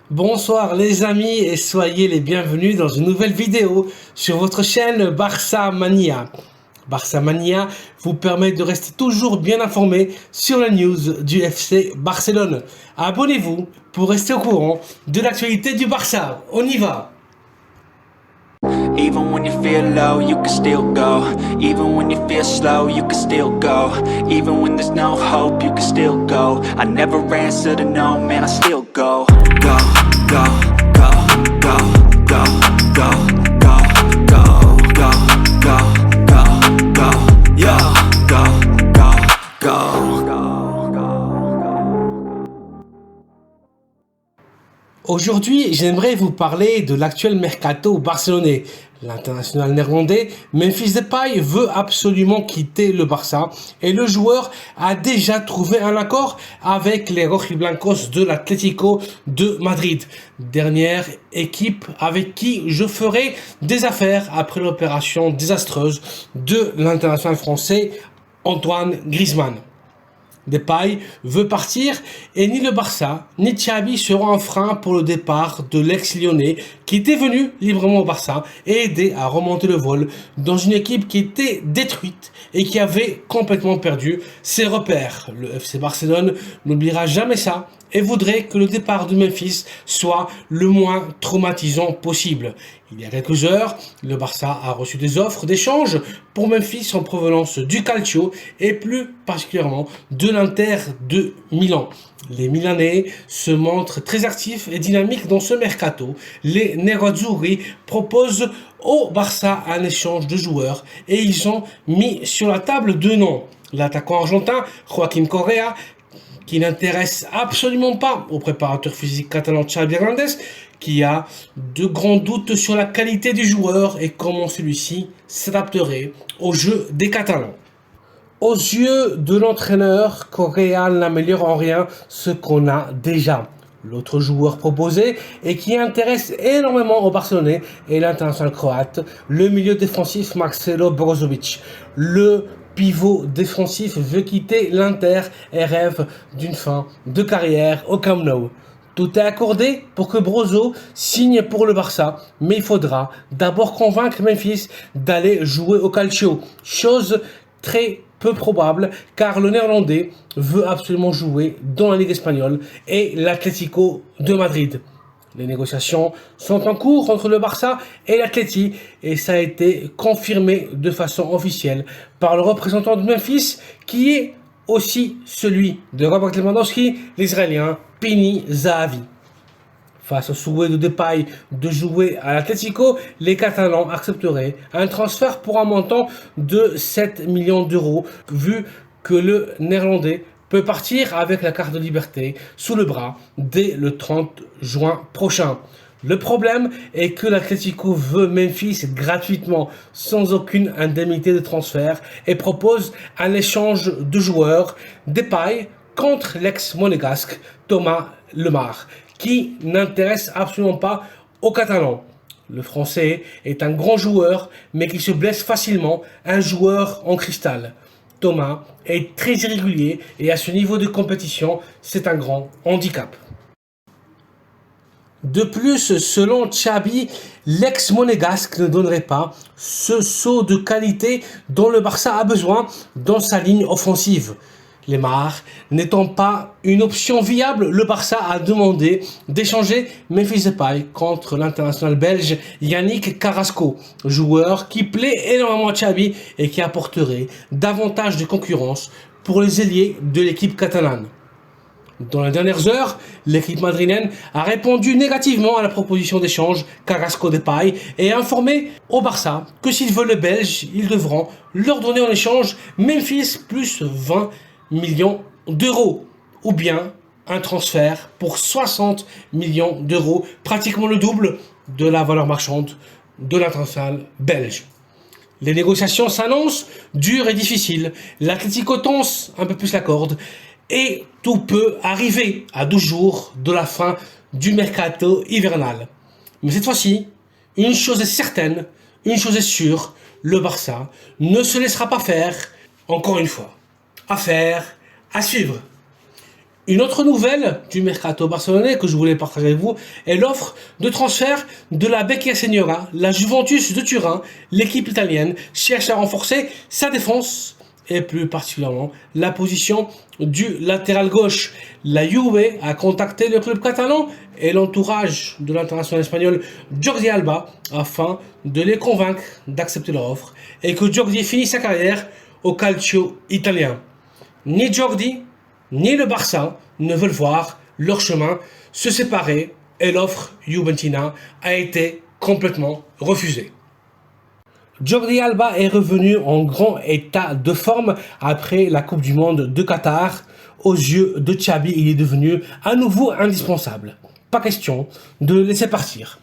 Bonsoir les amis et soyez les bienvenus dans une nouvelle vidéo sur votre chaîne Barça Mania. Barça Mania vous permet de rester toujours bien informé sur les news du FC Barcelone. Abonnez-vous pour rester au courant de l'actualité du Barça. On y va! Even when you feel low, you can still go. Even when you feel slow, you can still go. Even when there's no hope, you can still go. I never answer to no, man, I still go. Go, go, go, go, go, go, go, go, go, go, go, go, yo, go, go, go. Aujourd'hui, j'aimerais vous parler de l'actuel mercato barcelonais. L'international néerlandais Memphis Depay veut absolument quitter le Barça et le joueur a déjà trouvé un accord avec les rojiblancos de l'Atlético de Madrid, dernière équipe avec qui je ferai des affaires après l'opération désastreuse de l'international français Antoine Griezmann. Depay veut partir et ni le Barça ni Xavi seront un frein pour le départ de l'ex-lyonnais qui était venu librement au Barça et aidé à remonter le vol dans une équipe qui était détruite et qui avait complètement perdu ses repères. Le FC Barcelone n'oubliera jamais ça et voudrait que le départ de Memphis soit le moins traumatisant possible. Il y a quelques heures, le Barça a reçu des offres d'échange pour Memphis en provenance du Calcio et plus particulièrement de l'Inter de Milan. Les Milanais se montrent très actifs et dynamiques dans ce mercato. Les Nerazzurri proposent au Barça un échange de joueurs et ils ont mis sur la table deux noms. L'attaquant argentin Joaquín Correa, qui n'intéresse absolument pas au préparateur physique catalan Xavi Hernandez, qui a de grands doutes sur la qualité du joueur et comment celui-ci s'adapterait au jeu des Catalans. Aux yeux de l'entraîneur, Correa n'améliore en rien ce qu'on a déjà. L'autre joueur proposé et qui intéresse énormément au Barcelonais est l'international croate, le milieu défensif Marcelo Brozovic. Le pivot défensif veut quitter l'Inter et rêve d'une fin de carrière au Camp Nou. Tout est accordé pour que Brozo signe pour le Barça, mais il faudra d'abord convaincre Memphis d'aller jouer au Calcio, chose très peu probable car le néerlandais veut absolument jouer dans la Ligue espagnole et l'Atlético de Madrid. Les négociations sont en cours entre le Barça et l'Atleti et ça a été confirmé de façon officielle par le représentant de Memphis qui est aussi celui de Robert Lewandowski, l'Israélien Pini Zahavi. Face au souhait de Depay de jouer à l'Atlético, les Catalans accepteraient un transfert pour un montant de 7 millions d'euros, vu que le Néerlandais peut partir avec la carte de liberté sous le bras dès le 30 juin prochain. Le problème est que l'Atlético veut Memphis gratuitement, sans aucune indemnité de transfert, et propose un échange de joueurs Depay contre l'ex-monégasque Thomas Lemar, qui n'intéresse absolument pas aux Catalans. Le Français est un grand joueur, mais qui se blesse facilement, un joueur en cristal. Thomas est très irrégulier et à ce niveau de compétition, c'est un grand handicap. De plus, selon Xavi, l'ex-monégasque ne donnerait pas ce saut de qualité dont le Barça a besoin dans sa ligne offensive. Lemar n'étant pas une option viable, le Barça a demandé d'échanger Memphis Depay contre l'international belge Yannick Carrasco, joueur qui plaît énormément à Xavi et qui apporterait davantage de concurrence pour les ailiers de l'équipe catalane. Dans les dernières heures, l'équipe madrilène a répondu négativement à la proposition d'échange Carrasco-Depay et a informé au Barça que s'ils veulent le Belge, ils devront leur donner en échange Memphis plus 20 millions d'euros ou bien un transfert pour 60 millions d'euros, pratiquement le double de la valeur marchande de l'international belge. Les négociations s'annoncent dures et difficiles, l'Atlético tense un peu plus la corde et tout peut arriver à 12 jours de la fin du mercato hivernal. Mais cette fois-ci, une chose est certaine, une chose est sûre, le Barça ne se laissera pas faire, encore une fois. Affaire à suivre. Une autre nouvelle du mercato barcelonais que je voulais partager avec vous est l'offre de transfert de la Becchia Signora. La Juventus de Turin, l'équipe italienne, cherche à renforcer sa défense et plus particulièrement la position du latéral gauche. La Juve a contacté le club catalan et l'entourage de l'international espagnol Jordi Alba afin de les convaincre d'accepter leur offre et que Jordi finisse sa carrière au calcio italien. Ni Jordi ni le Barça ne veulent voir leur chemin se séparer et l'offre juventina a été complètement refusée. Jordi Alba est revenu en grand état de forme après la Coupe du Monde de Qatar. Aux yeux de Xabi, il est devenu à nouveau indispensable. Pas question de le laisser partir.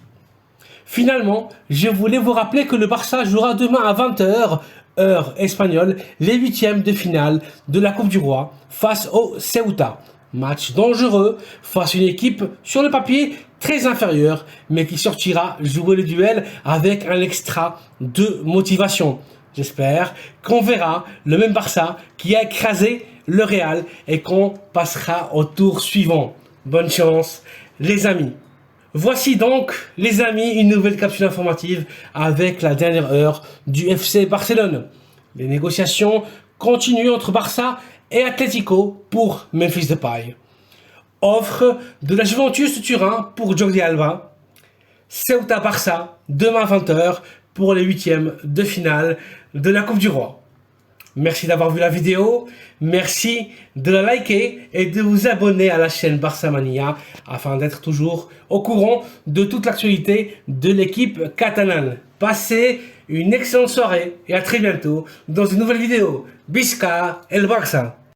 Finalement, je voulais vous rappeler que le Barça jouera demain à 20h, heure espagnole, les huitièmes de finale de la Coupe du Roi face au Ceuta. Match dangereux face à une équipe sur le papier très inférieure, mais qui sortira jouer le duel avec un extra de motivation. J'espère qu'on verra le même Barça qui a écrasé le Real et qu'on passera au tour suivant. Bonne chance, les amis. Voici donc, les amis, une nouvelle capsule informative avec la dernière heure du FC Barcelone. Les négociations continuent entre Barça et Atlético pour Memphis Depay. Offre de la Juventus de Turin pour Jordi Alba. Ceuta Barça, demain 20h pour les huitièmes de finale de la Coupe du Roi. Merci d'avoir vu la vidéo, merci de la liker et de vous abonner à la chaîne Barça Mania afin d'être toujours au courant de toute l'actualité de l'équipe catalane. Passez une excellente soirée et à très bientôt dans une nouvelle vidéo. Visca el Barça!